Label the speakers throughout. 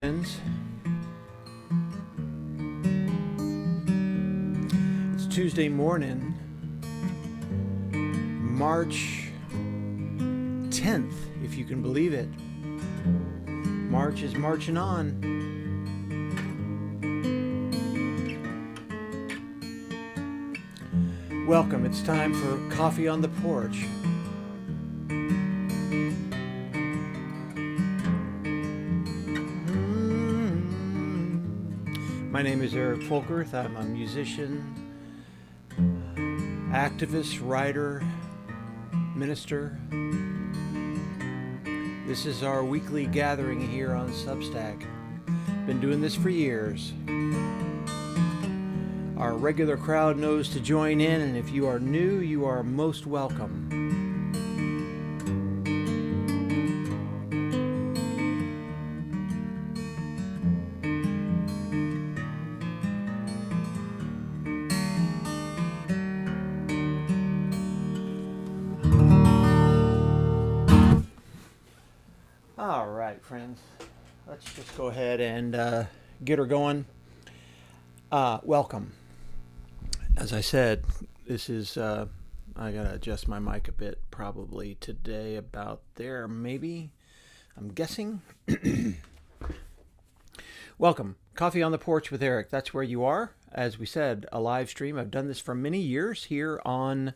Speaker 1: It's Tuesday morning, March 10th, if you can believe it. March is marching on. Welcome, it's time for Coffee on the Porch. My name is Eric Folkerth. I'm a musician, activist, writer, minister. This is our weekly gathering here on Substack. Been doing this for years. Our regular crowd knows to join in, and if you are new, you are most welcome. All right, friends, let's just go ahead and get her going. Welcome. As I said, this is, I gotta adjust my mic a bit, probably today about there, maybe, I'm guessing. Welcome. Coffee on the Porch with Eric. That's where you are. As we said, a live stream. I've done this for many years here on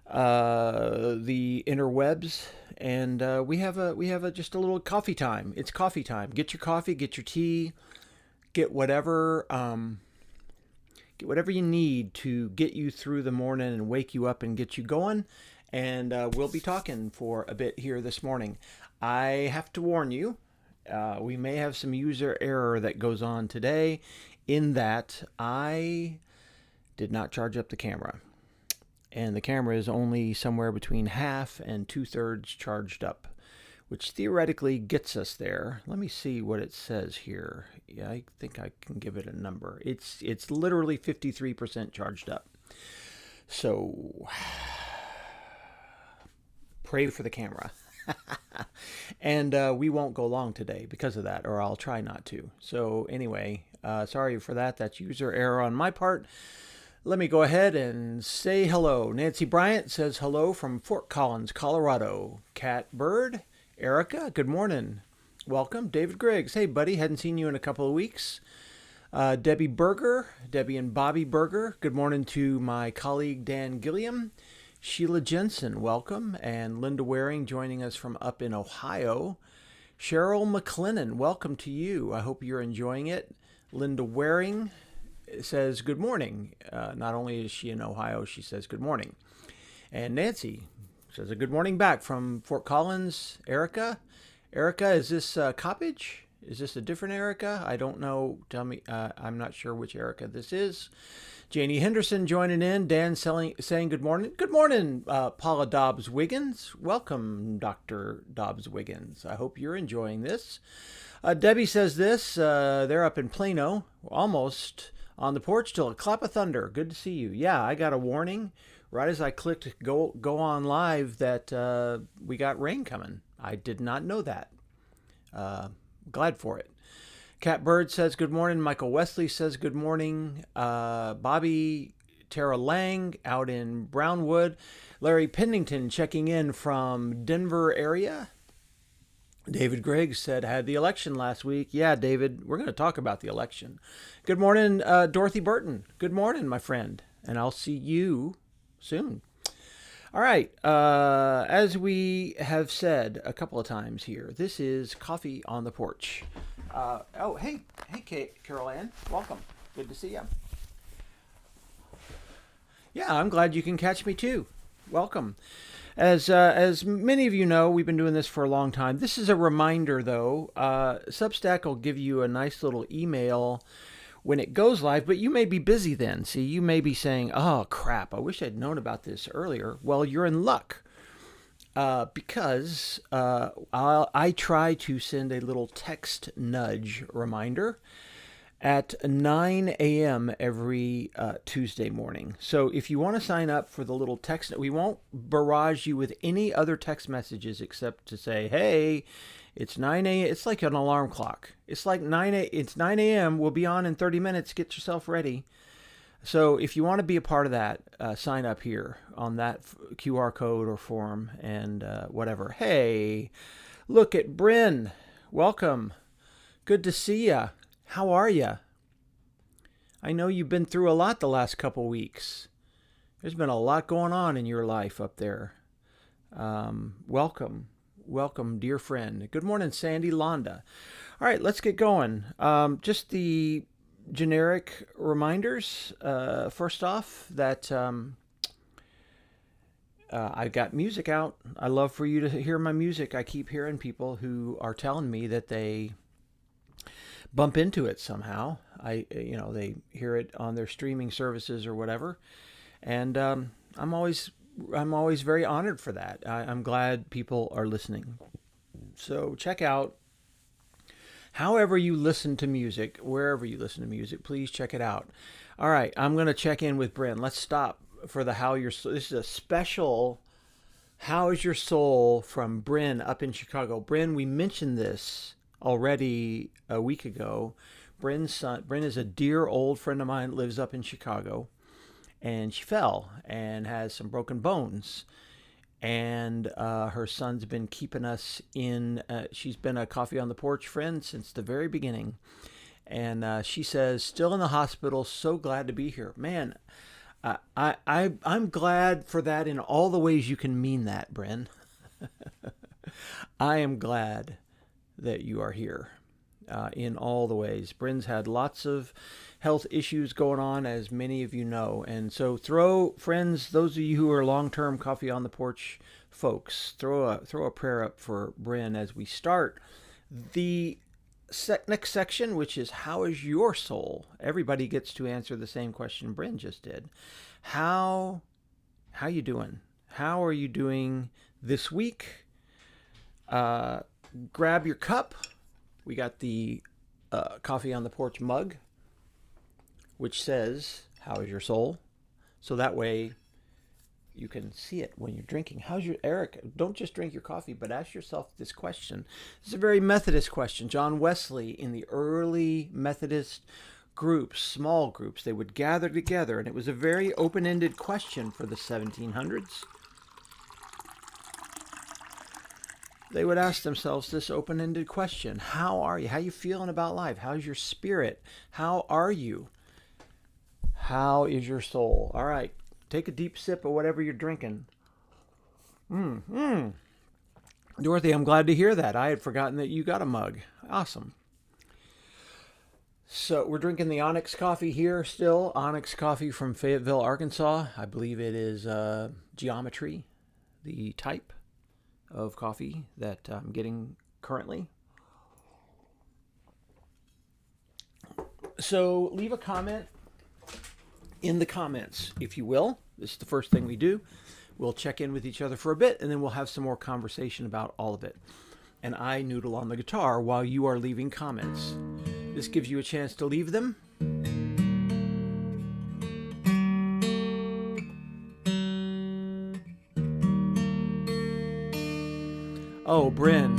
Speaker 1: the interwebs, and we have just a little coffee time. It's coffee time. Get your coffee, get your tea, get whatever you need to get you through the morning and wake you up and get you going. And we'll be talking for a bit here this morning. I have to warn you, we may have some user error that goes on today, in that I did not charge up the camera. And the camera is only somewhere between half and 2/3 charged up, which theoretically gets us there. Let me see what it says here. Yeah, I think I can give it a number. It's literally 53% charged up. So pray for the camera. And we won't go long today because of that, or I'll try not to. So anyway, sorry for that. That's user error on my part. Let me go ahead and say hello. Nancy Bryant says hello from Fort Collins, Colorado. Cat Bird, Erica, good morning. Welcome. David Griggs, hey buddy, hadn't seen you in a couple of weeks. Debbie Berger, Debbie and Bobby Berger, good morning to my colleague Dan Gilliam. Sheila Jensen, welcome. And Linda Waring joining us from up in Ohio. Cheryl McLennan, welcome to you. I hope you're enjoying it. Linda Waring says good morning. Not only is she in Ohio, she says good morning. And Nancy says a good morning back from Fort Collins. Erica, is this Coppage? Is this a different Erica? I don't know. Tell me. I'm not sure which Erica this is. Janie Henderson joining in. Dan saying good morning. Good morning, Paula Dobbs Wiggins. Welcome, Dr. Dobbs Wiggins. I hope you're enjoying this. Debbie says this. They're up in Plano, almost on the porch till a clap of thunder. Good to see you. Yeah, I got a warning right as I clicked go on live that we got rain coming. I did not know that. Glad for it. Cat Bird says good morning. Michael Wesley says good morning. Bobby Tara Lang out in Brownwood. Larry Pennington checking in from Denver area. David Griggs said, had the election last week. Yeah, David, we're going to talk about the election. Good morning, Dorothy Burton. Good morning, my friend. And I'll see you soon. All right. As we have said a couple of times here, this is Coffee on the Porch. Hey, Carol Ann. Welcome. Good to see you. Yeah, I'm glad you can catch me too. Welcome. As many of you know, we've been doing this for a long time. This is a reminder, though. Substack will give you a nice little email when it goes live, but you may be busy then. See, you may be saying, oh, crap, I wish I'd known about this earlier. Well, you're in luck because I try to send a little text nudge reminder at 9 a.m. every Tuesday morning. So if you want to sign up for the little text, we won't barrage you with any other text messages except to say, hey, it's 9 a.m. It's like an alarm clock. It's like it's 9 a.m. We'll be on in 30 minutes. Get yourself ready. So if you want to be a part of that, sign up here on that QR code or form and whatever. Hey, look at Bryn. Welcome. Good to see ya. How are ya? I know you've been through a lot the last couple weeks. There's been a lot going on in your life up there. Welcome. Welcome, dear friend. Good morning, Sandy Londa. All right, let's get going. Just the generic reminders. First off, that I got music out. I love for you to hear my music. I keep hearing people who are telling me that they bump into it somehow. They hear it on their streaming services or whatever, and I'm always very honored for that. I'm glad people are listening. So check out, however you listen to music, wherever you listen to music, please check it out. All right, I'm going to check in with Bryn. Let's stop for the How Your Soul. This is a special How Is Your Soul from Bryn up in Chicago. Bryn, we mentioned this already a week ago. Bryn is a dear old friend of mine, lives up in Chicago, and she fell and has some broken bones. And her son's been keeping us in. She's been a Coffee on the Porch friend since the very beginning. And she says, still in the hospital, so glad to be here. Man, I'm glad for that in all the ways you can mean that, Bryn. I am glad that you are here in all the ways. Bryn's had lots of health issues going on, as many of you know. And so friends, those of you who are long-term Coffee on the Porch folks, throw a prayer up for Bryn as we start the next section, which is how is your soul? Everybody gets to answer the same question Bryn just did. How you doing? How are you doing this week? Grab your cup. We got the Coffee on the Porch mug, which says, how is your soul? So that way you can see it when you're drinking. Eric, don't just drink your coffee, but ask yourself this question. It's a very Methodist question. John Wesley, in the early Methodist groups, small groups, they would gather together, and it was a very open-ended question for the 1700s. They would ask themselves this open-ended question. How are you? How you feeling about life? How's your spirit? How are you? How is your soul? All right. Take a deep sip of whatever you're drinking. Dorothy, I'm glad to hear that. I had forgotten that you got a mug. Awesome. So we're drinking the Onyx coffee here still. Onyx coffee from Fayetteville, Arkansas. I believe it is Geometry, the type of coffee that I'm getting currently. So leave a comment in the comments, if you will. This is the first thing we do. We'll check in with each other for a bit, and then we'll have some more conversation about all of it. And I noodle on the guitar while you are leaving comments. This gives you a chance to leave them. Oh, Bryn,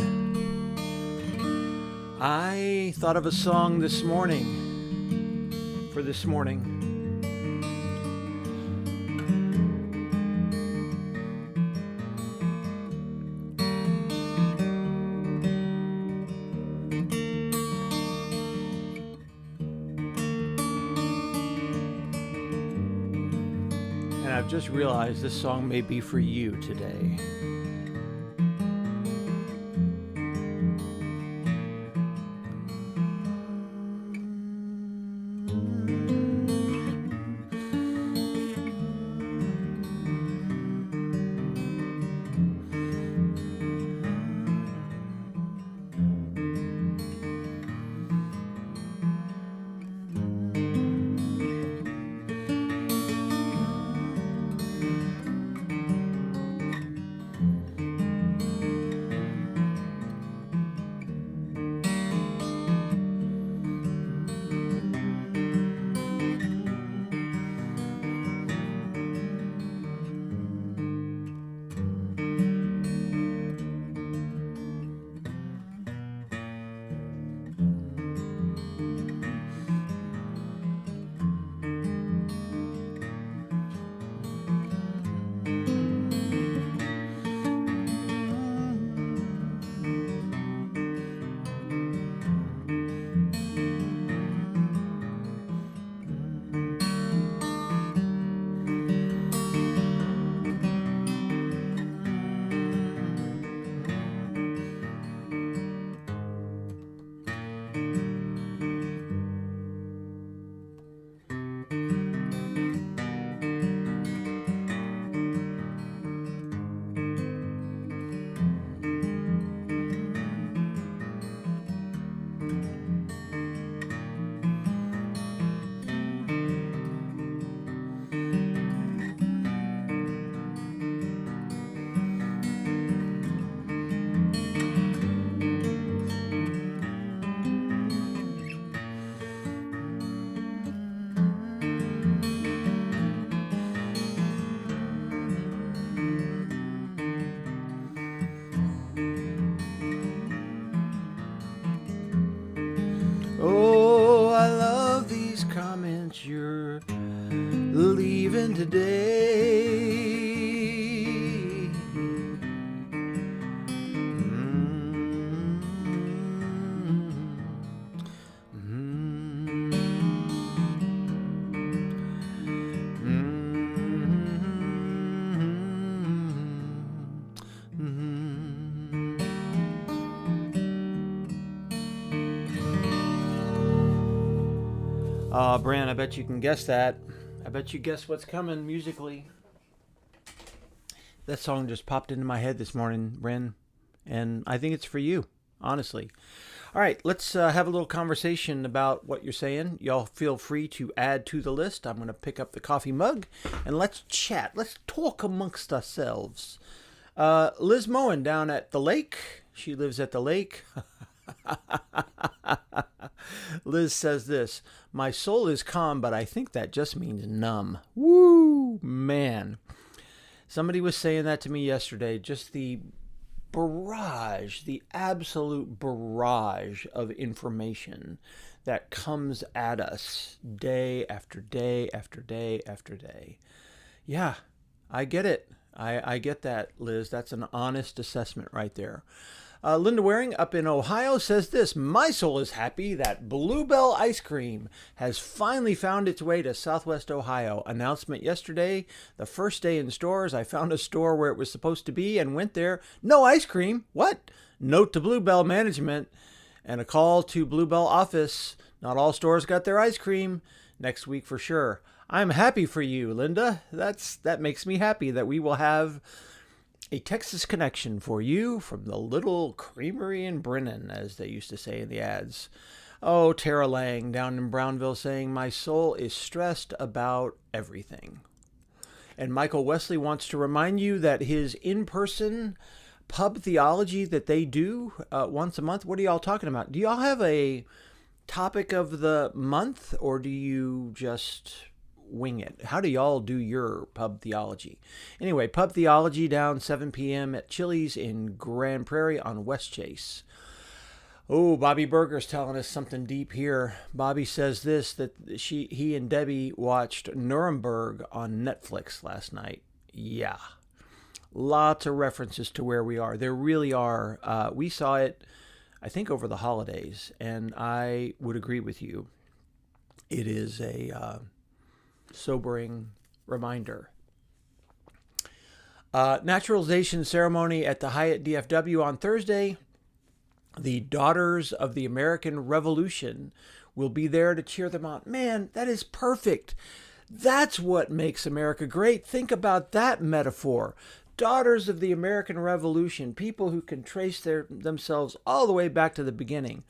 Speaker 1: I thought of a song this morning, for this morning. And I've just realized this song may be for you today. since you're leaving today. Bran, I bet you can guess that. I bet you guess what's coming musically. That song just popped into my head this morning, Bran, and I think it's for you, honestly. All right, let's have a little conversation about what you're saying. Y'all feel free to add to the list. I'm going to pick up the coffee mug, and let's chat. Let's talk amongst ourselves. Liz Moen down at the lake. She lives at the lake. Liz says this: my soul is calm, but I think that just means numb. Woo, man. Somebody was saying that to me yesterday. Just the barrage, the absolute barrage of information that comes at us day after day after day after day. Yeah, I get it. I get that, Liz. That's an honest assessment right there. Linda Waring up in Ohio says this: my soul is happy that Bluebell ice cream has finally found its way to Southwest Ohio. Announcement yesterday, the first day in stores. I found a store where it was supposed to be and went there. No ice cream. What? Note to Bluebell management and a call to Bluebell office. Not all stores got their ice cream. Next week for sure. I'm happy for you, Linda. That makes me happy that we will have a Texas connection for you from the little creamery in Brennan, as they used to say in the ads. Oh, Tara Lang down in Brownville saying, my soul is stressed about everything. And Michael Wesley wants to remind you that his in-person pub theology that they do once a month, what are y'all talking about? Do y'all have a topic of the month, or do you just wing it? How do y'all do your pub theology? Anyway, pub theology down 7 p.m. at Chili's in Grand Prairie on West Chase. Oh, Bobby Berger's telling us something deep here. Bobby says this, that he and Debbie watched Nuremberg on Netflix last night. Yeah. Lots of references to where we are. There really are. We saw it, I think, over the holidays, and I would agree with you. It is a sobering reminder. Naturalization ceremony at the Hyatt DFW on Thursday. The Daughters of the American Revolution will be there to cheer them on. Man, that is perfect. That's what makes America great. Think about that metaphor. Daughters of the American Revolution, people who can trace themselves all the way back to the beginning.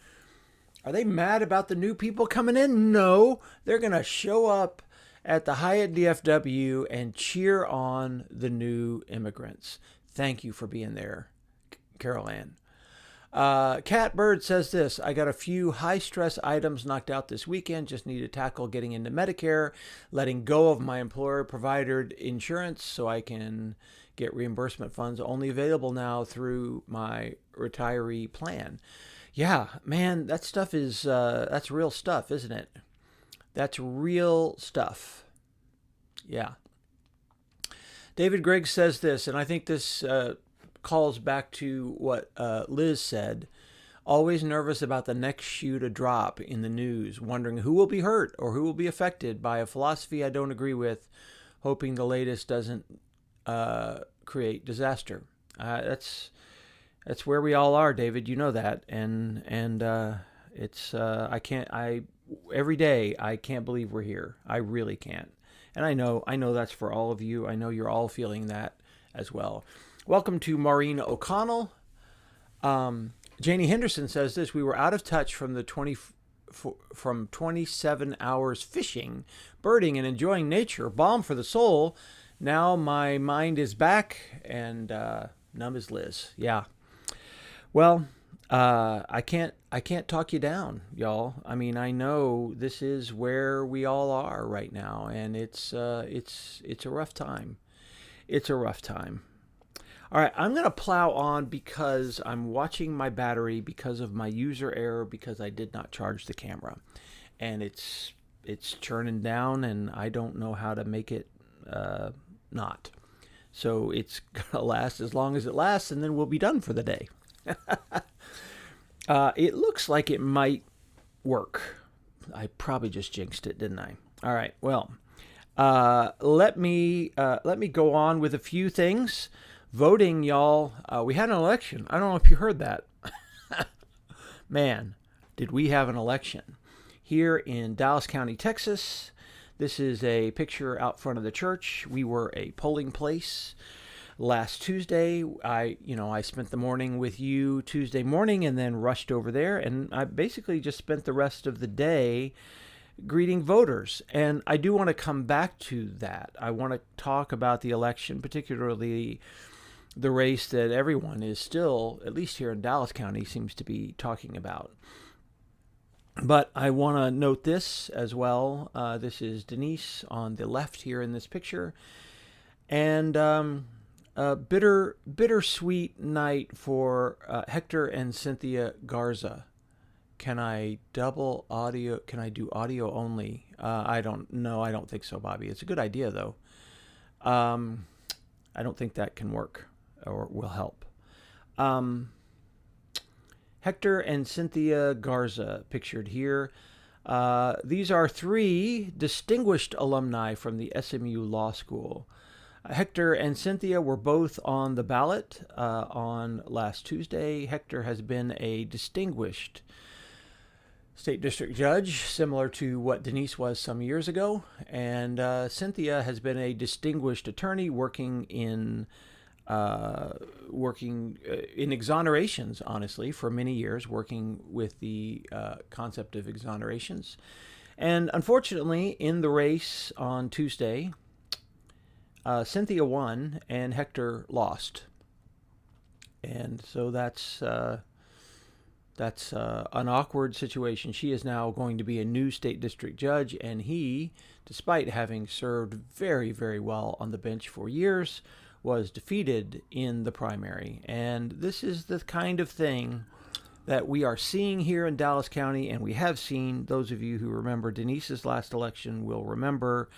Speaker 1: Are they mad about the new people coming in? No, they're going to show up at the Hyatt DFW and cheer on the new immigrants. Thank you for being there, Carol Ann. Cat Bird says this: I got a few high-stress items knocked out this weekend. Just need to tackle getting into Medicare, letting go of my employer-provided insurance so I can get reimbursement funds only available now through my retiree plan. Yeah, man, that stuff is, that's real stuff, isn't it? That's real stuff. Yeah. David Griggs says this, and I think this calls back to what Liz said. Always nervous about the next shoe to drop in the news, wondering who will be hurt or who will be affected by a philosophy I don't agree with, hoping the latest doesn't create disaster. That's where we all are, David. You know that, and it's every day I can't believe we're here. I really can't. And I know that's for all of you. I know you're all feeling that as well. Welcome to Maureen O'Connell. Janie Henderson says this: we were out of touch from the 27 hours fishing, birding, and enjoying nature. Balm for the soul. Now my mind is back, and numb as Liz. Yeah. Well, I can't talk you down, y'all. I mean, I know this is where we all are right now, and it's a rough time. It's a rough time. All right, I'm going to plow on because I'm watching my battery because of my user error because I did not charge the camera. And it's it's churning down, and I don't know how to make it not. So it's gonna last as long as it lasts, and then we'll be done for the day. It looks like it might work. I probably just jinxed it, didn't I? All right. Well, let me go on with a few things. Voting, y'all. We had an election. I don't know if you heard that. Man, did we have an election here in Dallas County, Texas. This is a picture out front of the church. We were a polling place last Tuesday. I spent the morning with you Tuesday morning and then rushed over there, and I basically just spent the rest of the day greeting voters. And I do want to come back to that. I want to talk about the election, particularly the race that everyone is still, at least here in Dallas County, seems to be talking about. But I want to note this as well. This is Denise on the left here in this picture. And a bittersweet night for Hector and Cynthia Garza. Can I double audio? Can I do audio only? I don't know. I don't think so, Bobby. It's a good idea, though. I don't think that can work or will help. Hector and Cynthia Garza, pictured here. These are three distinguished alumni from the SMU Law School. Hector and Cynthia were both on the ballot on last Tuesday. Hector has been a distinguished state district judge, similar to what Denise was some years ago. And Cynthia has been a distinguished attorney working in exonerations, honestly, for many years, working with the concept of exonerations. And unfortunately, in the race on Tuesday, Cynthia won and Hector lost. And so that's an awkward situation. She is now going to be a new state district judge, and he, despite having served very, very well on the bench for years, was defeated in the primary. And this is the kind of thing that we are seeing here in Dallas County, and we have seen. Those of you who remember Denise's last election will remember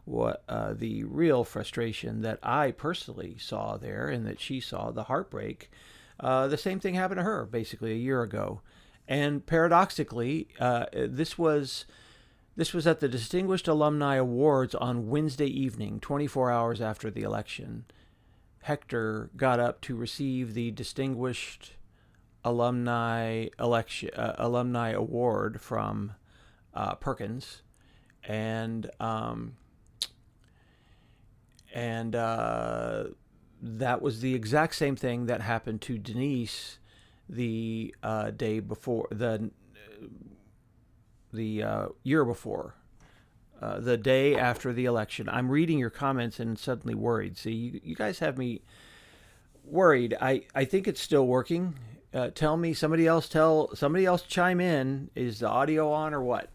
Speaker 1: what the real frustration that I personally saw there, and that she saw, the heartbreak. The same thing happened to her basically a year ago. And paradoxically, this was at the Distinguished Alumni Awards on Wednesday evening, 24 hours after the election. Hector got up to receive the Distinguished Alumni Award from Perkins, and that was the exact same thing that happened to Denise the day before, the year before. The day after the election. I'm reading your comments and suddenly worried. See, you guys have me worried. I think it's still working. Tell me, somebody else chime in. Is the audio on or what?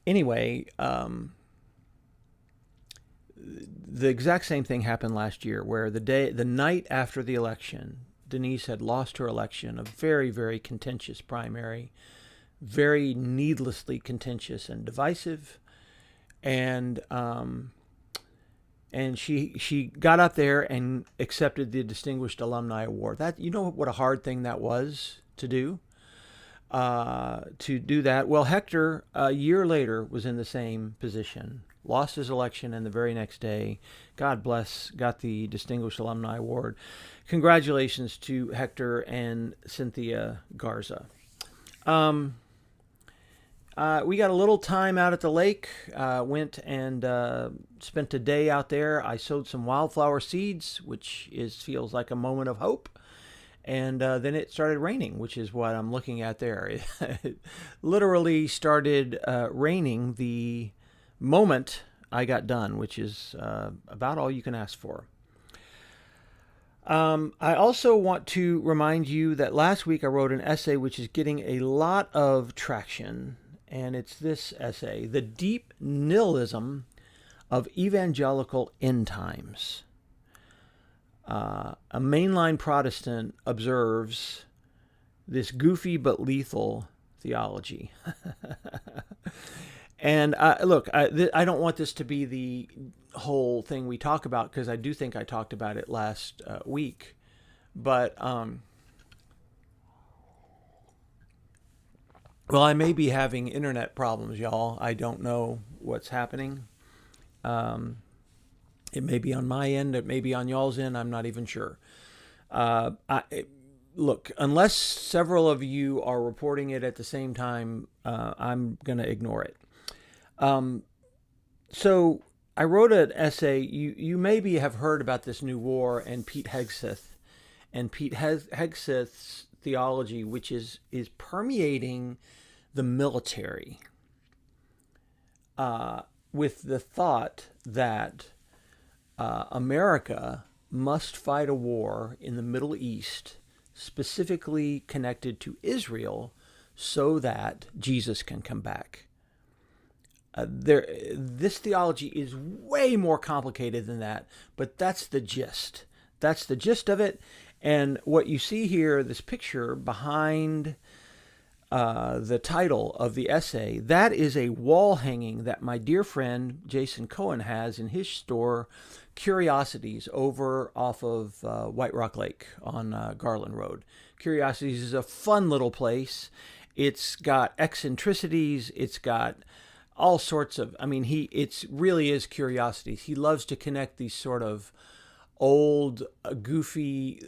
Speaker 1: Anyway, the exact same thing happened last year, where the night after the election, Denise had lost her election, a very, very contentious primary, very needlessly contentious and divisive, and she got up there and accepted the Distinguished Alumni Award. That, you know what a hard thing that was to do. To do that. Well, Hector, a year later, was in the same position, lost his election, and the very next day, God bless, got the Distinguished Alumni Award. Congratulations to Hector and Cynthia Garza. We got a little time out at the lake, went and spent a day out there. I sowed some wildflower seeds, which feels like a moment of hope. And then it started raining, which is what I'm looking at there. It literally started raining the moment I got done, which is about all you can ask for. I also want to remind you that last week I wrote an essay which is getting a lot of traction, and it's this essay, The Deep Nihilism of Evangelical End Times. A mainline Protestant observes this goofy but lethal theology. And look, I don't want this to be the whole thing we talk about, because I do think I talked about it last week. But, well, I may be having internet problems, y'all. I don't know what's happening. It may be on my end, it may be on y'all's end. I'm not even sure. Look, unless several of you are reporting it at the same time, I'm going to ignore it. So I wrote an essay. You maybe have heard about this new war and Pete Hegseth's theology, which is permeating the military, with the thought that America must fight a war in the Middle East, specifically connected to Israel, so that Jesus can come back. This theology is way more complicated than that, but that's the gist. That's the gist of it. And what you see here, this picture behind the title of the essay, that is a wall hanging that my dear friend Jason Cohen has in his store, Curiosities, over off of White Rock Lake on Garland Road. Curiosities is a fun little place. It's got eccentricities. It's got all sorts of, it really is Curiosities. He loves to connect these sort of old, goofy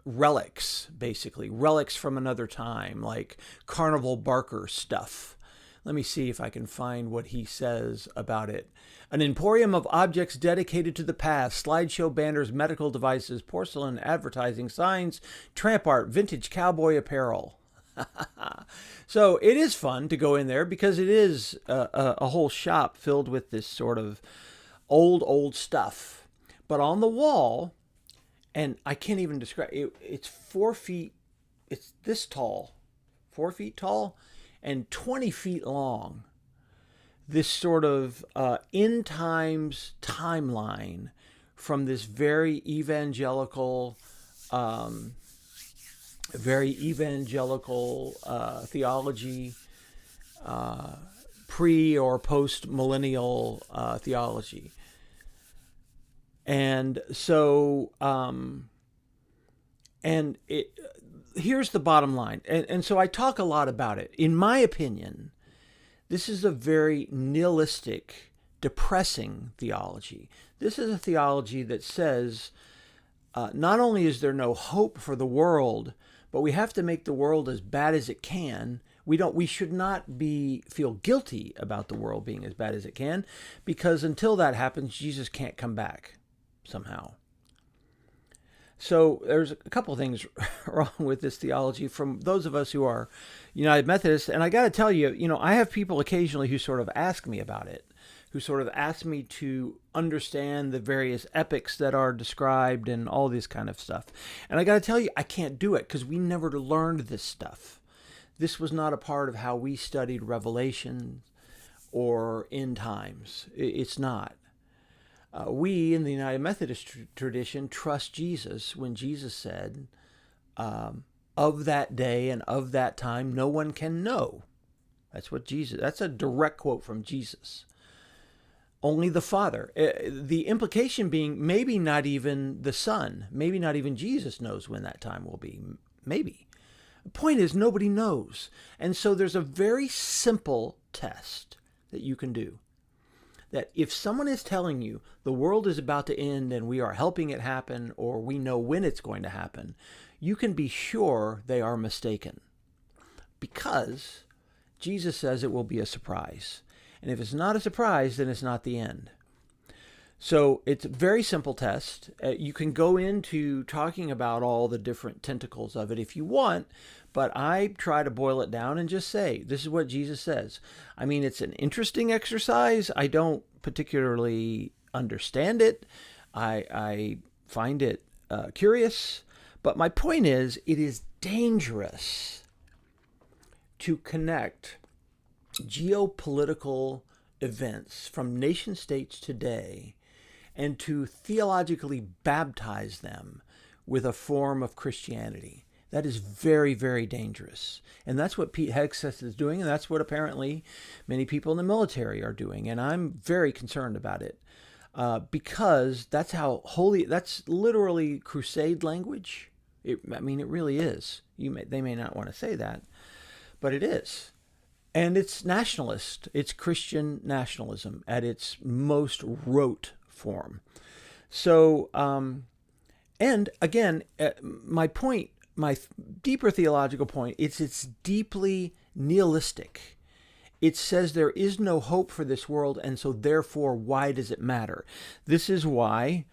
Speaker 1: relics, basically. Relics from another time, like Carnival Barker stuff. Let me see if I can find what he says about it. An emporium of objects dedicated to the past, slideshow banners, medical devices, porcelain, advertising, signs, tramp art, vintage cowboy apparel. So it is fun to go in there because it is a whole shop filled with this sort of old stuff. But on the wall, and I can't even describe it, it's 4 feet, it's this tall, 4 feet tall, and 20 feet long. This sort of end times timeline from this very evangelical theology, pre or post millennial theology. And so, here's the bottom line. And so I talk a lot about it. In my opinion, this is a very nihilistic, depressing theology. This is a theology that says, not only is there no hope for the world, but we have to make the world as bad as it can. We should not feel guilty about the world being as bad as it can, because until that happens, Jesus can't come back somehow. So there's a couple of things wrong with this theology from those of us who are United Methodists. And I got to tell you, I have people occasionally who sort of ask me about it, who sort of ask me to understand the various epics that are described and all this kind of stuff. And I got to tell you, I can't do it because we never learned this stuff. This was not a part of how we studied Revelation or end times. It's not. We in the United Methodist tradition trust Jesus when Jesus said, of that day and of that time, no one can know. That's a direct quote from Jesus. Only the Father. The implication being maybe not even the Son, maybe not even Jesus knows when that time will be. Maybe. The point is, nobody knows. And so there's a very simple test that you can do. That if someone is telling you the world is about to end and we are helping it happen, or we know when it's going to happen, you can be sure they are mistaken. Because Jesus says it will be a surprise. And if it's not a surprise, then it's not the end. So it's a very simple test. You can go into talking about all the different tentacles of it if you want, but I try to boil it down and just say, this is what Jesus says. It's an interesting exercise. I don't particularly understand it. I find it curious. But my point is, it is dangerous to connect geopolitical events from nation states today and to theologically baptize them with a form of Christianity. That is very, very dangerous. And that's what Pete Hegseth is doing, and that's what apparently many people in the military are doing. And I'm very concerned about it because that's how holy, that's literally crusade language. It really is. They may not want to say that, but it is. And it's nationalist. It's Christian nationalism at its most rote form. So, and again, my point, my deeper theological point, it's deeply nihilistic. It says there is no hope for this world, and so therefore, why does it matter? This is why,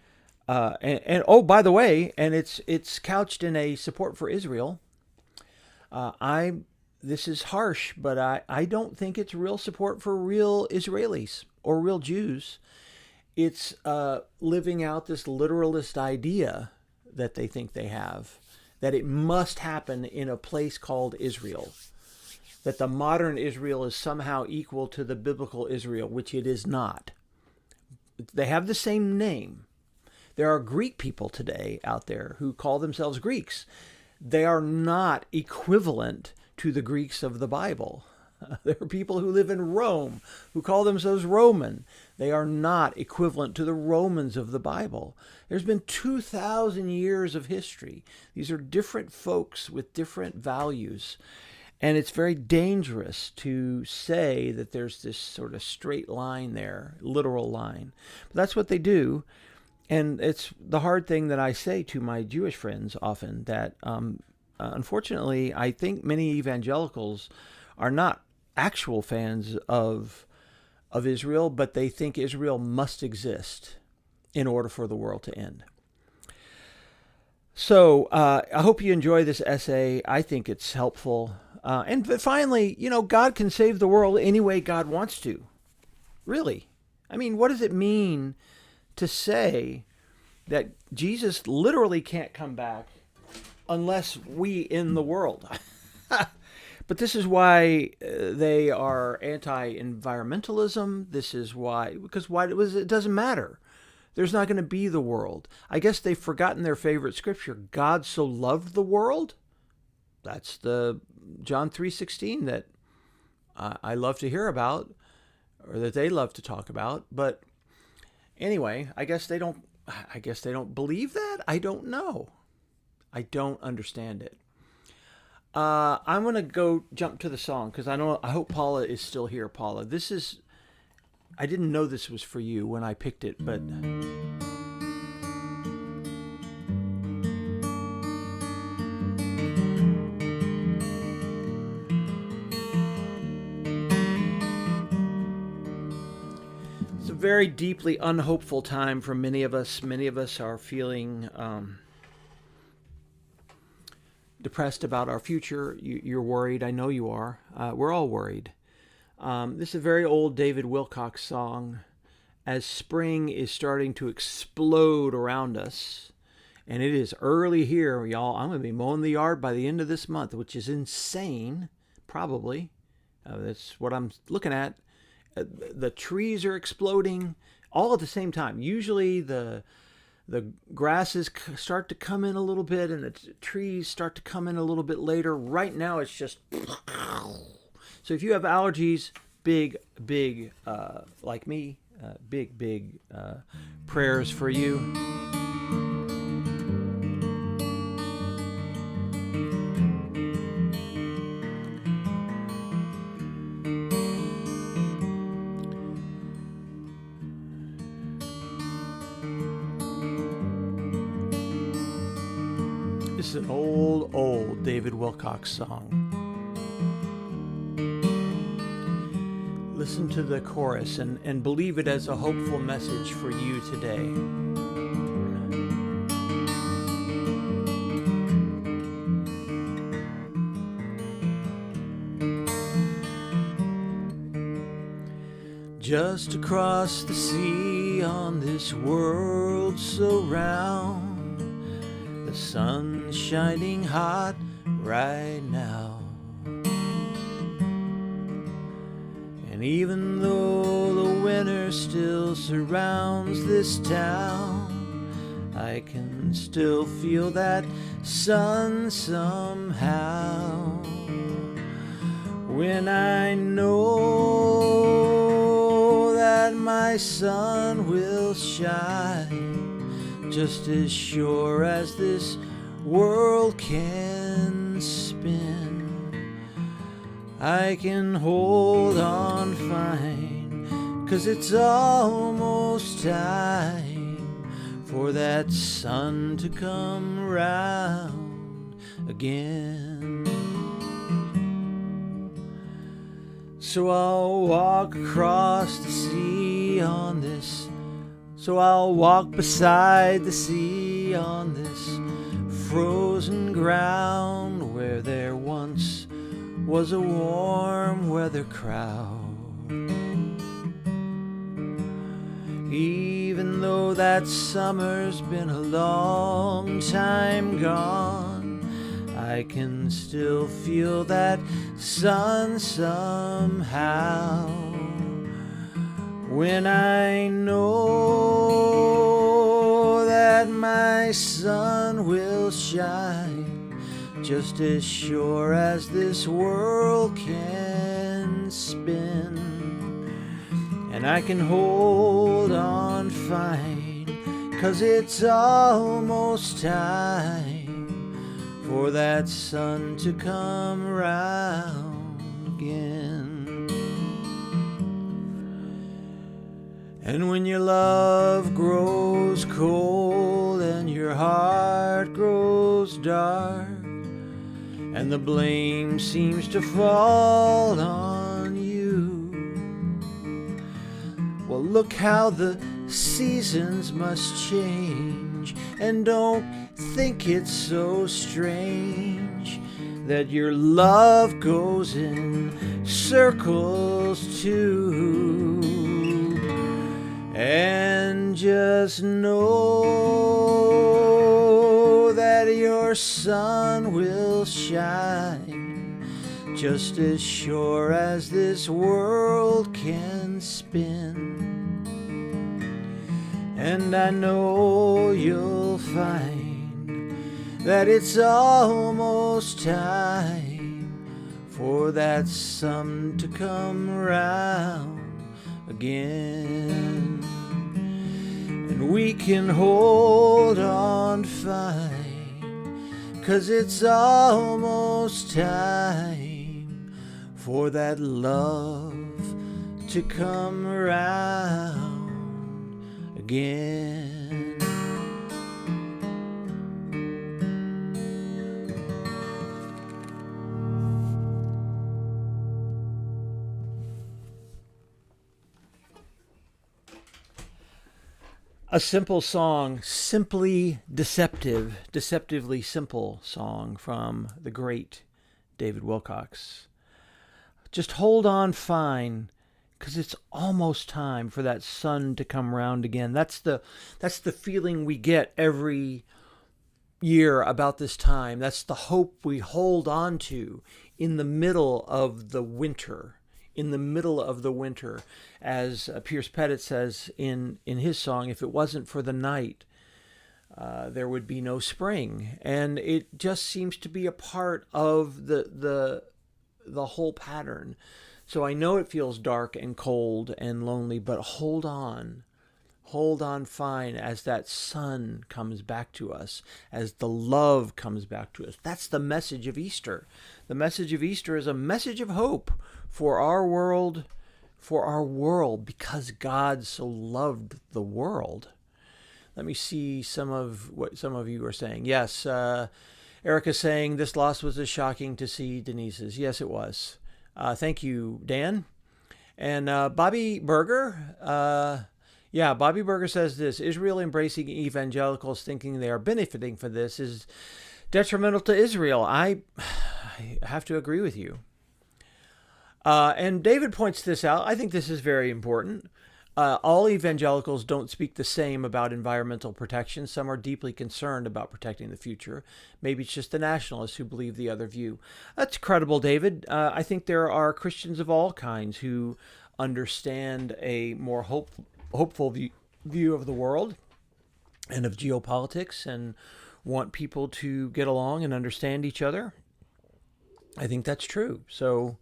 Speaker 1: and oh, by the way, and it's couched in a support for Israel. This is harsh, but I don't think it's real support for real Israelis or real Jews. It's living out this literalist idea that they think they have, that it must happen in a place called Israel, that the modern Israel is somehow equal to the biblical Israel, which it is not. They have the same name. There are Greek people today out there who call themselves Greeks. They are not equivalent to the Greeks of the Bible. There are people who live in Rome who call themselves Roman. They are not equivalent to the Romans of the Bible. There's been 2,000 years of history. These are different folks with different values. And it's very dangerous to say that there's this sort of straight line there, literal line. But that's what they do. And it's the hard thing that I say to my Jewish friends often, that unfortunately, I think many evangelicals are not actual fans of Israel, but they think Israel must exist in order for the world to end. So I hope you enjoy this essay. I think it's helpful. And finally, God can save the world any way God wants to. Really. What does it mean to say that Jesus literally can't come back unless we in the world? But this is why they are anti-environmentalism. This is why, because it doesn't matter. There's not going to be the world. I guess they've forgotten their favorite scripture. God so loved the world. That's the John 3:16 that I love to hear about, or that they love to talk about. But anyway, I guess they don't believe that. I don't know. I don't understand it. I'm going to go jump to the song because I hope Paula is still here. Paula, I didn't know this was for you when I picked it, but it's a very deeply unhopeful time for many of us. Many of us are feeling depressed about our future. You're worried. I know you are. We're all worried. This is a very old David Wilcox song. As spring is starting to explode around us, and it is early here, y'all. I'm going to be mowing the yard by the end of this month, which is insane, probably. That's what I'm looking at. The trees are exploding all at the same time. Usually the grasses start to come in a little bit and the trees start to come in a little bit later. Right now it's just... So if you have allergies, big, like me, big prayers for you. This is an old David Wilcox song. Listen to the chorus and believe it as a hopeful message for you today. Just across the sea on this world so round, the sun's shining hot right now. And even though the winter still surrounds this town, I can still feel that sun somehow. When I know that my sun will shine, just as sure as this world can spin, I can hold on fine, 'cause it's almost time for that sun to come round again. So I'll walk across the sea on this, so I'll walk beside the sea on this frozen ground where there once was a warm weather crowd. Even though that summer's been a long time gone, I can still feel that sun somehow. When I know that my sun will shine, just as sure as this world can spin, and I can hold on fine, 'cause it's almost time for that sun to come round again. And when your love grows cold and your heart grows dark, and the blame seems to fall on you, well, look how the seasons must change, and don't think it's so strange that your love goes in circles too. And just know that your sun will shine, just as sure as this world can spin. And I know you'll find that it's almost time for that sun to come round again. And we can hold on fine, 'cause it's almost time for that love to come around again. A simple song, simply deceptive, deceptively simple song from the great David Wilcox. Just hold on fine, 'cause it's almost time for that sun to come round again. That's the feeling we get every year about this time. That's the hope we hold on to in the middle of the winter. In the middle of the winter, as Pierce Pettit says in his song, if it wasn't for the night, there would be no spring. And it just seems to be a part of the whole pattern. So I know it feels dark and cold and lonely, but hold on fine as that sun comes back to us, as the love comes back to us. That's the message of Easter. The message of Easter is a message of hope for our world, because God so loved the world. Let me see some of what some of you are saying. Yes, Erica saying this loss was as shocking to see Denise's. Yes, it was. Thank you, Dan. And Bobby Berger, Bobby Berger says this: Israel embracing evangelicals thinking they are benefiting from this is detrimental to Israel. I have to agree with you. And David points this out. I think this is very important. All evangelicals don't speak the same about environmental protection. Some are deeply concerned about protecting the future. Maybe it's just the nationalists who believe the other view. That's credible, David. I think there are Christians of all kinds who understand a more hopeful view of the world and of geopolitics and want people to get along and understand each other. I think that's true. So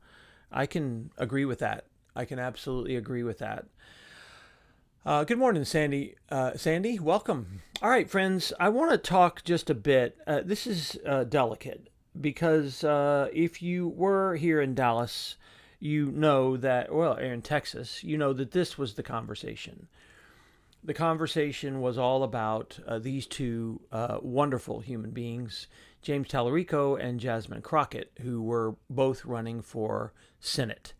Speaker 1: I can agree with that. I can absolutely agree with that. Good morning, Sandy. Sandy, welcome. All right, friends, I want to talk just a bit. This is delicate because if you were here in Dallas, you know that, well, in Texas, you know that this was the conversation. The conversation was all about these two wonderful human beings, James Tallarico and Jasmine Crockett, who were both running for Senate.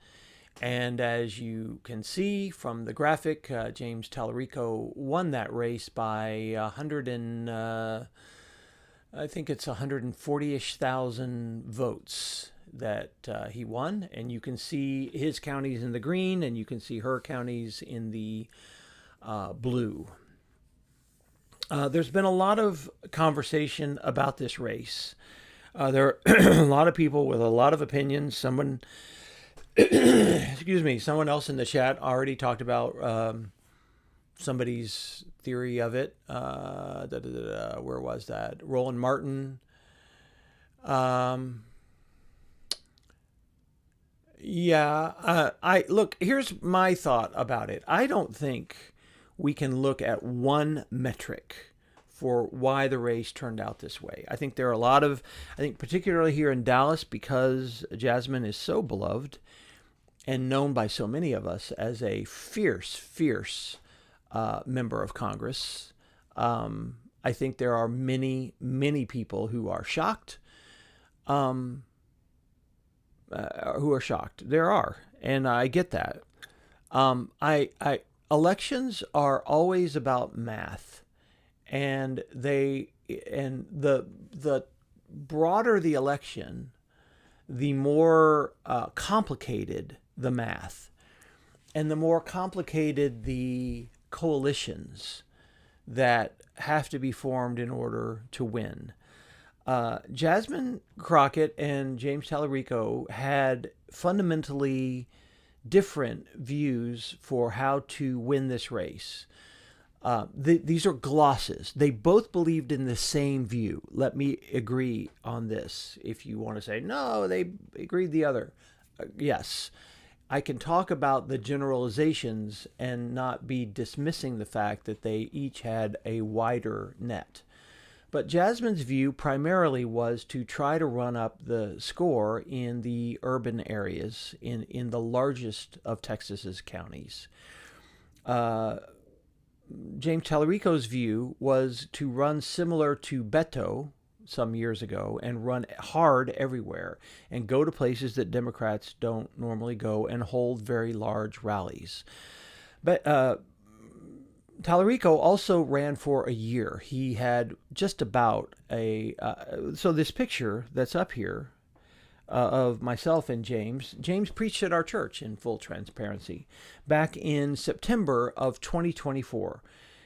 Speaker 1: And as you can see from the graphic, James Tallarico won that race by 100 and I think it's 140-ish thousand votes that he won. And you can see his counties in the green, and you can see her counties in the blue. There's been a lot of conversation about this race. There are a lot of people with a lot of opinions. Someone excuse me, someone else in the chat already talked about somebody's theory of it. Where was that? Roland Martin. I look, here's my thought about it. I don't think we can look at one metric for why the race turned out this way. I think there are I think particularly here in Dallas, because Jasmine is so beloved and known by so many of us as a fierce member of Congress. I think there are many people who are shocked. There are, and I get that. Elections are always about math, and the broader the election, the more complicated the math, and the more complicated the coalitions that have to be formed in order to win. Jasmine Crockett and James Tallarico had fundamentally different views for how to win this race. These are glosses. They both believed in the same view. Let me agree on this. If you want to say, no, they agreed the other. Yes. I can talk about the generalizations and not be dismissing the fact that they each had a wider net. But Jasmine's view primarily was to try to run up the score in the urban areas, in the largest of Texas's counties. James Tallarico's view was to run similar to Beto some years ago and run hard everywhere and go to places that Democrats don't normally go and hold very large rallies. But Tallarico also ran for a year. He had just about so this picture that's up here of myself and James preached at our church, in full transparency, back in September of 2024.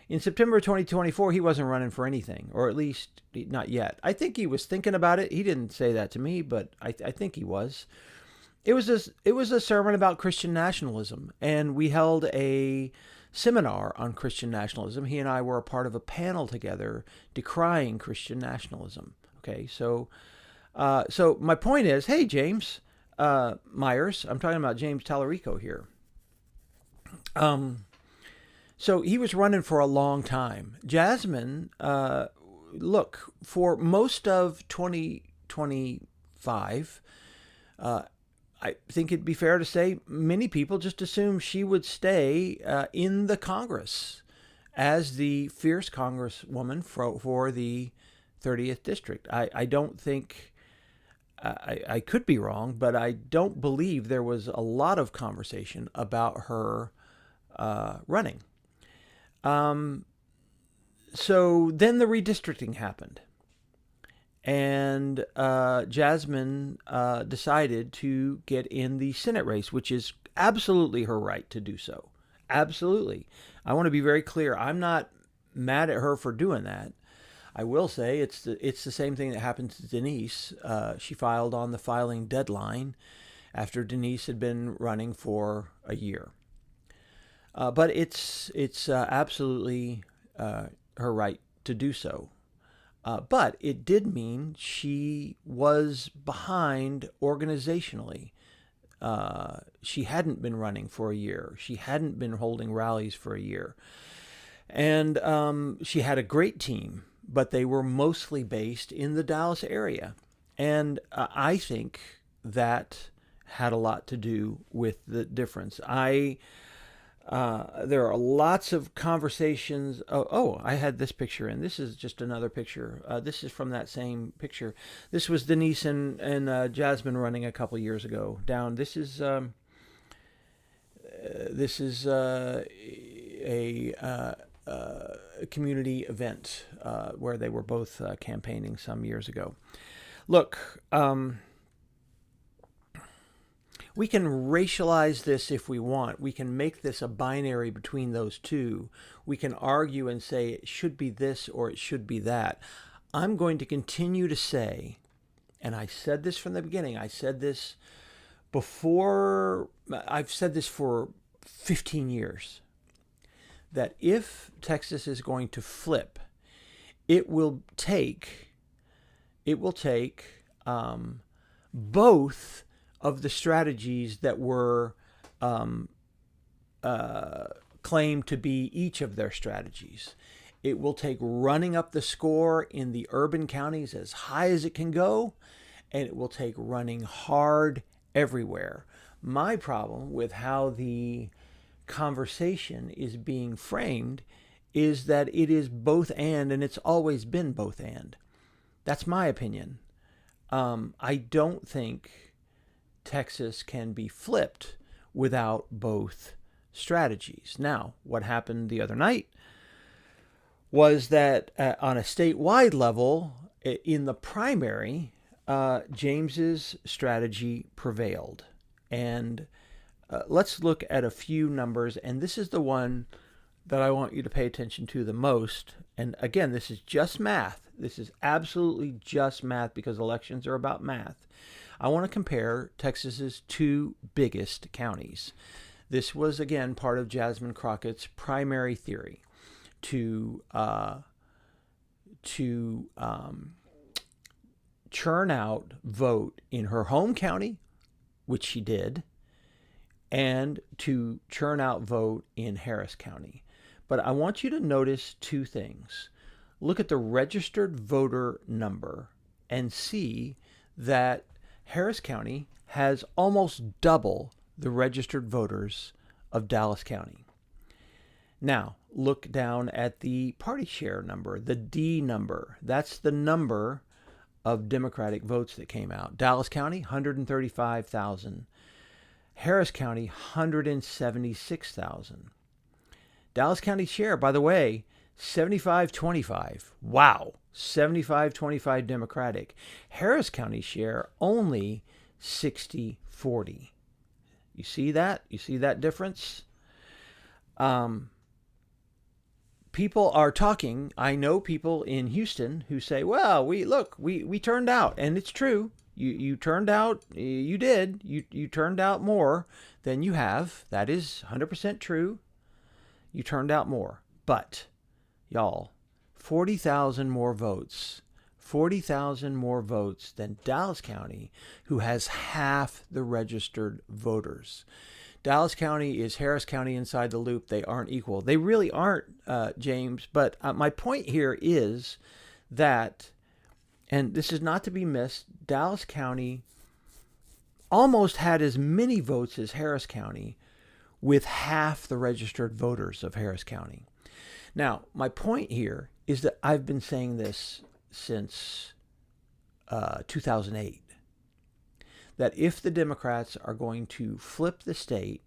Speaker 1: In September of 2024, he wasn't running for anything, or at least not yet. I think he was thinking about it. He didn't say that to me, but I think he was. It was a sermon about Christian nationalism, and we held a seminar on Christian nationalism. He and I were a part of a panel together decrying Christian nationalism. Okay, so my point is, hey, James Myers, I'm talking about James Tallarico here. So he was running for a long time. Jasmine, look, for most of 2025, I think it'd be fair to say many people just assumed she would stay in the Congress as the fierce Congresswoman for the 30th District. I don't think, I could be wrong, but I don't believe there was a lot of conversation about her running. So then the redistricting happened. And Jasmine decided to get in the Senate race, which is absolutely her right to do so. Absolutely. I want to be very clear. I'm not mad at her for doing that. I will say it's the same thing that happened to Denise. She filed on the filing deadline after Denise had been running for a year. But it's absolutely her right to do so. But it did mean she was behind organizationally. She hadn't been running for a year. She hadn't been holding rallies for a year. And she had a great team, but they were mostly based in the Dallas area. And I think that had a lot to do with the difference. There are lots of conversations. I had this picture, and this is just another picture. This is from that same picture. This was Denise and Jasmine running a couple years ago. Down. This is a community event where they were both campaigning some years ago. Look. We can racialize this if we want. We can make this a binary between those two. We can argue and say it should be this or it should be that. I'm going to continue to say, and I said this from the beginning, I said this before, I've said this for 15 years, that if Texas is going to flip, it will take both of the strategies that were claimed to be each of their strategies. It will take running up the score in the urban counties as high as it can go, and it will take running hard everywhere. My problem with how the conversation is being framed is that it is both and it's always been both and. That's my opinion. I don't think Texas can be flipped without both strategies. Now, what happened the other night was that on a statewide level, in the primary, James's strategy prevailed. And let's look at a few numbers. And this is the one that I want you to pay attention to the most. And again, this is just math. This is absolutely just math because elections are about math. I want to compare Texas's two biggest counties. This was, again, part of Jasmine Crockett's primary theory to churn out vote in her home county, which she did, and to churn out vote in Harris County. But I want you to notice two things. Look at the registered voter number and see that Harris County has almost double the registered voters of Dallas County. Now, look down at the party share number, the D number. That's the number of Democratic votes that came out. Dallas County, 135,000. Harris County, 176,000. Dallas County share, by the way, 75-25. Wow. 75-25 Democratic. Harris County share only 60-40. You see that? You see that difference? People are talking. I know people in Houston who say, well, we turned out. And it's true. You turned out. You did. You turned out more than you have. That is 100% true. You turned out more. But, y'all, 40,000 more votes. 40,000 more votes than Dallas County, who has half the registered voters. Dallas County is Harris County inside the loop. They aren't equal. They really aren't, James. But my point here is that, and this is not to be missed, Dallas County almost had as many votes as Harris County with half the registered voters of Harris County. Now, my point here is that I've been saying this since 2008, that if the Democrats are going to flip the state,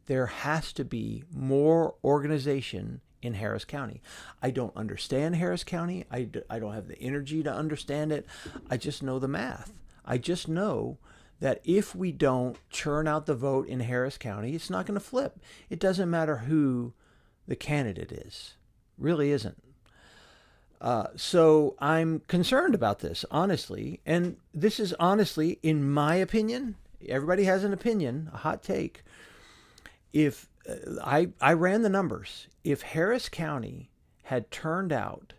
Speaker 1: there has to be more organization in Harris County. I don't understand Harris County. I don't have the energy to understand it. I just know the math. I just know that if we don't churn out the vote in Harris County, it's not going to flip. It doesn't matter who the candidate is. Really isn't. So I'm concerned about this, honestly. And this is honestly, in my opinion, everybody has an opinion, a hot take. If I ran the numbers, if Harris County had turned out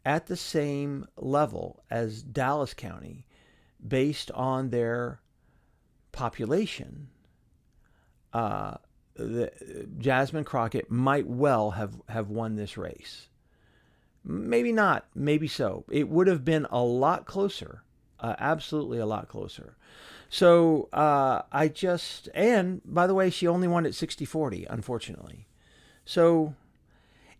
Speaker 1: at the same level as Dallas County based on their population, Jasmine Crockett might well have won this race. Maybe not, maybe so. It would have been a lot closer, absolutely a lot closer. So and by the way, she only won at 60-40, unfortunately. So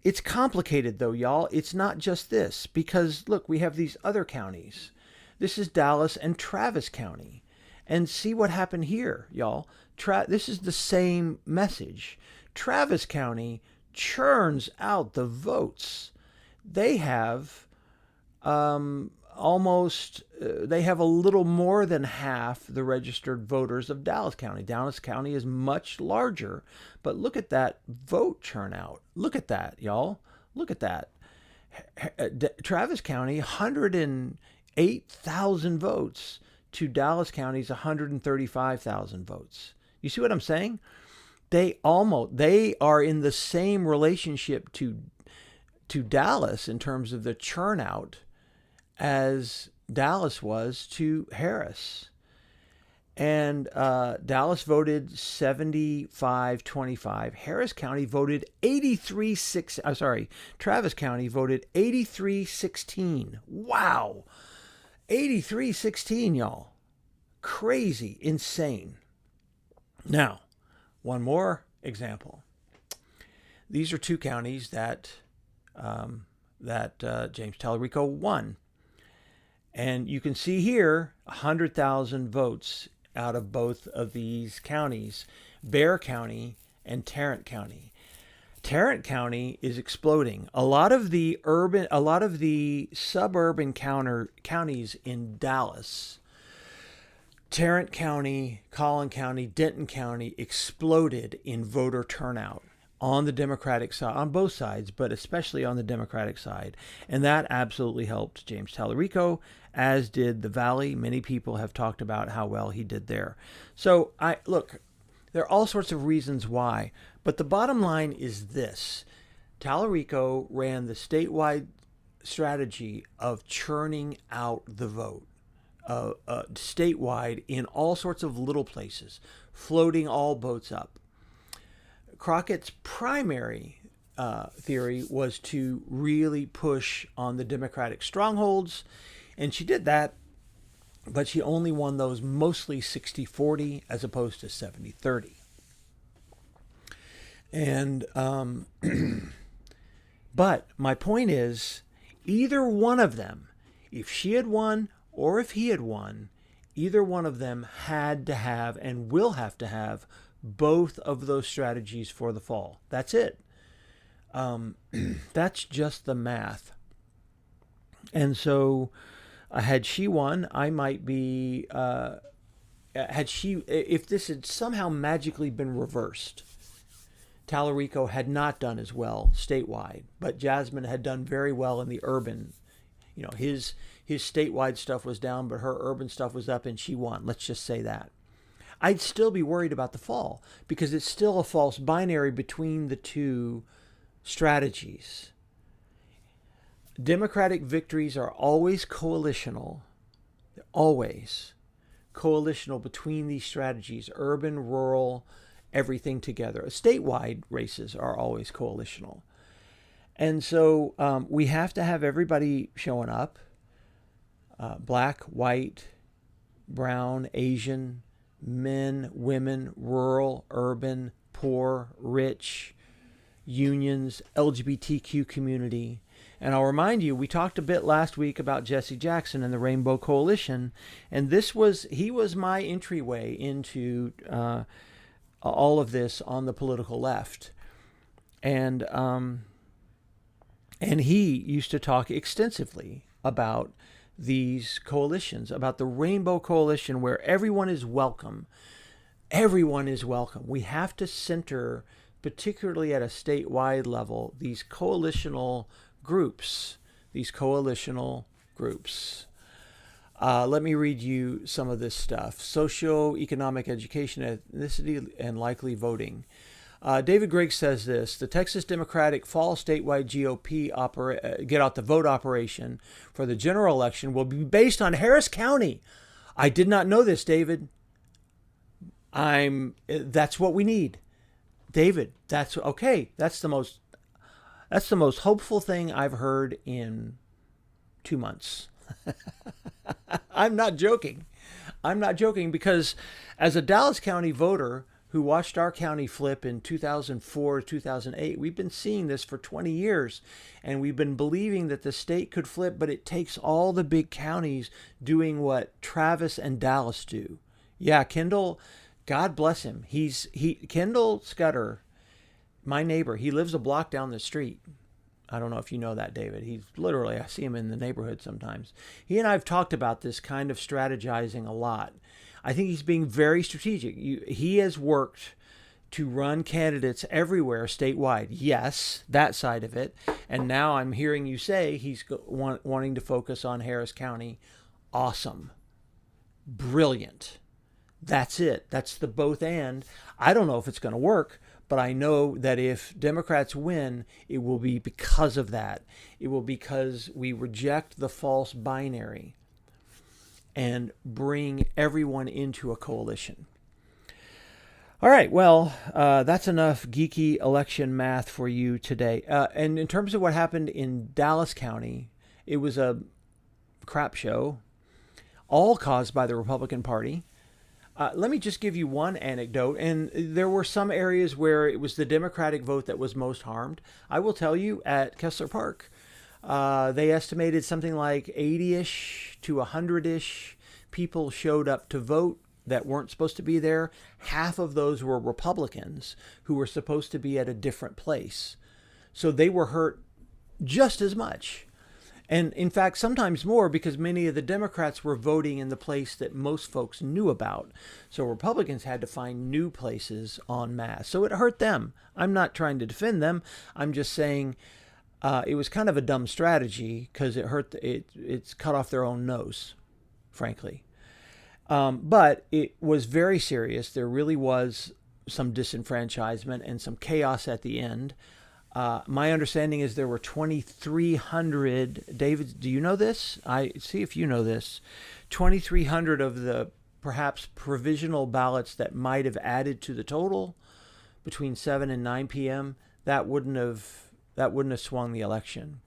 Speaker 1: it's complicated though, y'all. It's not just this, because look, we have these other counties. This is Dallas and Travis County. And see what happened here, y'all. This is the same message. Travis County churns out the votes. They have they have a little more than half the registered voters of Dallas County. Dallas County is much larger, but look at that vote turnout. Look at that, y'all. Look at that. Travis County, 108,000 votes to Dallas County's 135,000 votes. You see what I'm saying? They are in the same relationship to Dallas in terms of the churnout as Dallas was to Harris. And Dallas voted 75-25. Harris County voted 83-6. Travis County voted 83-16. Wow. 83-16, y'all. Crazy, insane. Now, one more example. These are two counties that James Tallarico won. And you can see here 100,000 votes out of both of these counties, Bexar County and Tarrant County. Tarrant County is exploding. A lot of the suburban counties in Dallas, Tarrant County, Collin County, Denton County exploded in voter turnout on the Democratic side, on both sides, but especially on the Democratic side. And that absolutely helped James Tallarico, as did the Valley. Many people have talked about how well he did there. So there are all sorts of reasons why, but the bottom line is this. Tallarico ran the statewide strategy of churning out the vote statewide in all sorts of little places, floating all boats up. Crockett's primary theory was to really push on the Democratic strongholds, and she did that, but she only won those mostly 60-40 as opposed to 70-30. And but my point is, either one of them, if she had won or if he had won, either one of them had to have and will have to have both of those strategies for the fall. That's it. That's just the math. And so had she won, I might be, if this had somehow magically been reversed, Tallarico had not done as well statewide, but Jasmine had done very well in the urban. You know, his statewide stuff was down, but her urban stuff was up, and she won. Let's just say that. I'd still be worried about the fall because it's still a false binary between the two strategies. Democratic victories are always coalitional. They're always coalitional between these strategies, urban, rural, everything together. Statewide races are always coalitional. And so we have to have everybody showing up, black, white, brown, Asian, men, women, rural, urban, poor, rich, unions, LGBTQ community. And I'll remind you, we talked a bit last week about Jesse Jackson and the Rainbow Coalition, and he was my entryway into all of this on the political left. And he used to talk extensively about these coalitions, about the Rainbow Coalition, where everyone is welcome. Everyone is welcome. We have to center, particularly at a statewide level, these coalitional groups. Let me read you some of this stuff. Socioeconomic education, ethnicity, and likely voting. David Griggs says this: the Texas Democratic fall statewide GOP get out the vote operation for the general election will be based on Harris County. I did not know this, David. That's what we need, David. That's okay. That's the most hopeful thing I've heard in 2 months. I'm not joking. I'm not joking, because as a Dallas County voter who watched our county flip in 2004 to 2008, we've been seeing this for 20 years, and we've been believing that the state could flip, but it takes all the big counties doing what Travis and Dallas do. Yeah, Kendall, God bless him. Kendall Scudder, my neighbor, he lives a block down the street. I don't know if you know that, David. He's literally, I see him in the neighborhood sometimes. He and I have talked about this kind of strategizing a lot. I think he's being very strategic. He has worked to run candidates everywhere statewide. Yes, that side of it. And now I'm hearing you say he's wanting to focus on Harris County. Awesome. Brilliant. That's it. That's the both and. I don't know if it's going to work, but I know that if Democrats win, it will be because of that. It will be because we reject the false binary and bring everyone into a coalition. All right, well, that's enough geeky election math for you today. And in terms of what happened in Dallas County, it was a crap show, all caused by the Republican Party. Let me just give you one anecdote. And there were some areas where it was the Democratic vote that was most harmed. I will tell you, at Kessler Park, they estimated something like 80-ish to 100-ish people showed up to vote that weren't supposed to be there. Half of those were Republicans who were supposed to be at a different place. So they were hurt just as much. And in fact, sometimes more, because many of the Democrats were voting in the place that most folks knew about. So Republicans had to find new places en masse. So it hurt them. I'm not trying to defend them. I'm just saying it was kind of a dumb strategy, because it's cut off their own nose, frankly. But it was very serious. There really was some disenfranchisement and some chaos at the end. My understanding is there were 2,300, David, do you know this? See if you know this. 2,300 of the perhaps provisional ballots that might have added to the total between 7 and 9 p.m., that wouldn't have swung the election.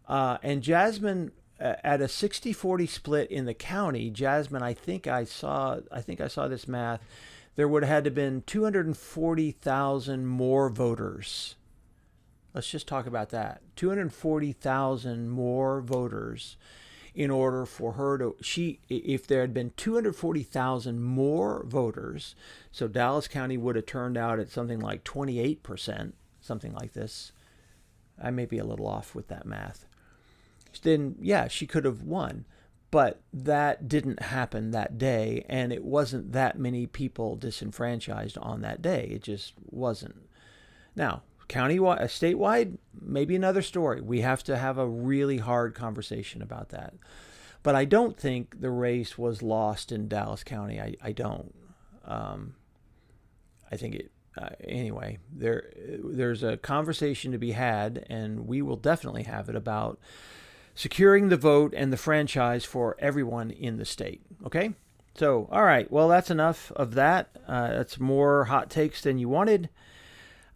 Speaker 1: And Jasmine, at a 60-40 split in the county, Jasmine, I think I saw this math, there would have had to have been 240,000 more voters. Let's just talk about that. 240,000 more voters in order for her to, if there had been 240,000 more voters, so Dallas County would have turned out at something like 28%, something like this. I may be a little off with that math. Then, yeah, she could have won. But that didn't happen that day, and it wasn't that many people disenfranchised on that day. It just wasn't. Now, countywide, statewide, maybe another story. We have to have a really hard conversation about that. But I don't think the race was lost in Dallas County. I don't. I think it. Anyway, there's a conversation to be had, and we will definitely have it, about securing the vote and the franchise for everyone in the state. Okay? So, all right. Well, that's enough of that. That's more hot takes than you wanted.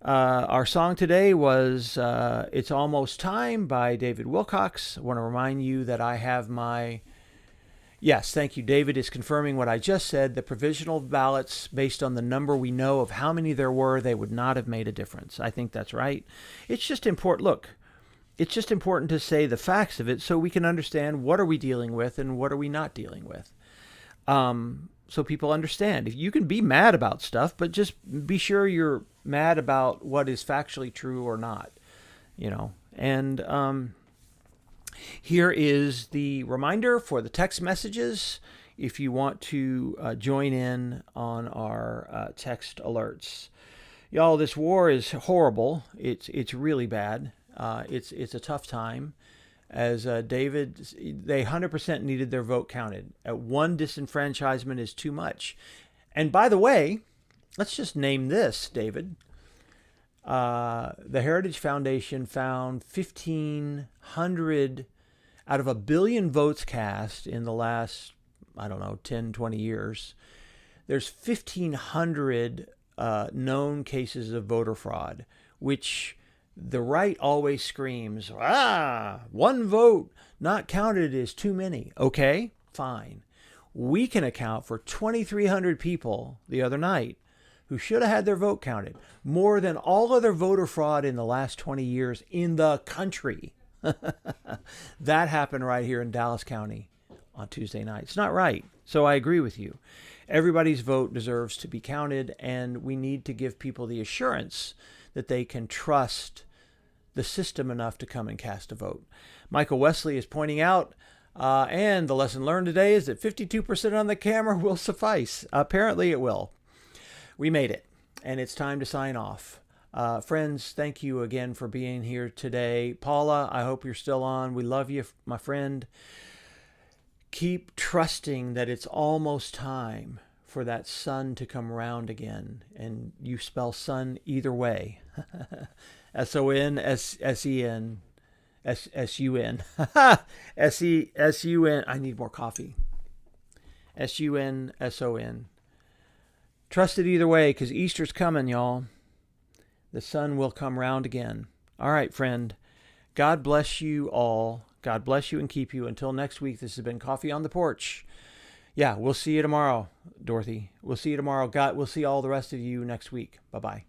Speaker 1: Our song today was It's Almost Time by David Wilcox. I want to remind you that I have my... Yes, thank you. David is confirming what I just said. The provisional ballots, based on the number we know of how many there were, they would not have made a difference. I think that's right. It's just important. Look, it's just important to say the facts of it so we can understand what are we dealing with and what are we not dealing with. So people understand. If you can be mad about stuff, but just be sure you're mad about what is factually true or not, And here is the reminder for the text messages if you want to join in on our text alerts. Y'all, this war is horrible. It's really bad. It's a tough time. As David, they 100% needed their vote counted. One disenfranchisement is too much. And by the way, let's just name this, David. The Heritage Foundation found 1,500 out of 1 billion votes cast in the last, I don't know, 10, 20 years. There's 1,500 known cases of voter fraud, which the right always screams, one vote not counted is too many. Okay, fine. We can account for 2,300 people the other night who should have had their vote counted, more than all other voter fraud in the last 20 years in the country. That happened right here in Dallas County on Tuesday night. It's not right. So I agree with you. Everybody's vote deserves to be counted, and we need to give people the assurance that they can trust the system enough to come and cast a vote. Michael Wesley is pointing out, and the lesson learned today is that 52% on the camera will suffice. Apparently it will. We made it, and it's time to sign off. Friends, thank you again for being here today. Paula, I hope you're still on. We love you, my friend. Keep trusting that it's almost time for that sun to come around again. And you spell sun either way. S-O-N-S-E-N. S-U-N. S-E-S-U-N. I need more coffee. S-U-N-S-O-N. Trust it either way, because Easter's coming, y'all. The sun will come round again. All right, friend. God bless you all. God bless you and keep you. Until next week, this has been Coffee on the Porch. Yeah, we'll see you tomorrow, Dorothy. We'll see you tomorrow. God, we'll see all the rest of you next week. Bye-bye.